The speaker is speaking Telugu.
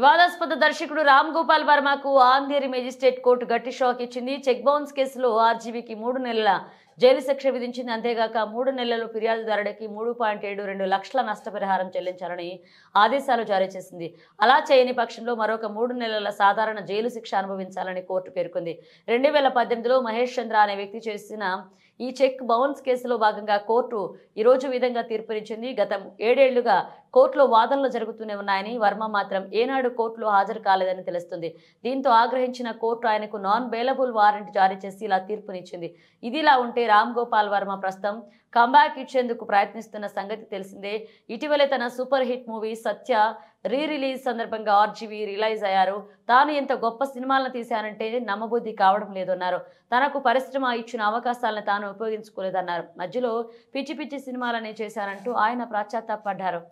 వివాదాస్పద దర్శకుడు రామ్ గోపాల్ వర్మకు ఆంధేరి మేజిస్ట్రేట్ కోర్టు గట్టి షాక్ ఇచ్చింది. చెక్ బౌన్స్ కేసులో ఆర్జీవీకి 3 నెలల జైలు శిక్ష విధించింది. అంతేగాక 3 నెలలు ఫిర్యాదుదారుడికి 3.72 లక్షల నష్టపరిహారం చెల్లించాలని ఆదేశాలు జారీ చేసింది. అలా చేయని పక్షంలో మరొక 3 నెలల సాధారణ జైలు శిక్ష అనుభవించాలని కోర్టు పేర్కొంది. 2018లో మహేష్ చంద్ర అనే వ్యక్తి చేసిన ఈ చెక్ బౌన్స్ కేసులో భాగంగా కోర్టు ఈరోజు విధంగా తీర్పునిచ్చింది. గత 7 ఏళ్లుగా కోర్టులో వాదనలు జరుగుతూనే ఉన్నాయని, వర్మ మాత్రం ఏనాడు కోర్టులో హాజరు కాలేదని తెలుస్తుంది. దీంతో ఆగ్రహించిన కోర్టు ఆయనకు నాన్ బెయిలబుల్ వారెంట్ జారీ చేసి ఇలా తీర్పునిచ్చింది. ఇదిలా ఉంటే రామ్ గోపాల్ వర్మ ప్రస్తుతం కంబ్యాక్ ఇచ్చేందుకు ప్రయత్నిస్తున్న సంగతి తెలిసిందే. ఇటీవలే తన సూపర్ హిట్ మూవీ సత్య రిలీజ్ సందర్భంగా ఆర్జీవీ రిలైజ్ అయ్యారు. తాను ఎంత గొప్ప సినిమాలను తీశానంటే నమ్మబుద్ధి కావడం లేదన్నారు. తనకు పరిశ్రమ ఇచ్చిన అవకాశాలను తాను ఉపయోగించుకోలేదన్నారు. మధ్యలో పిచ్చి పిచ్చి సినిమాలనే చేశారంటూ ఆయన పశ్చాత్తాపడ్డారు.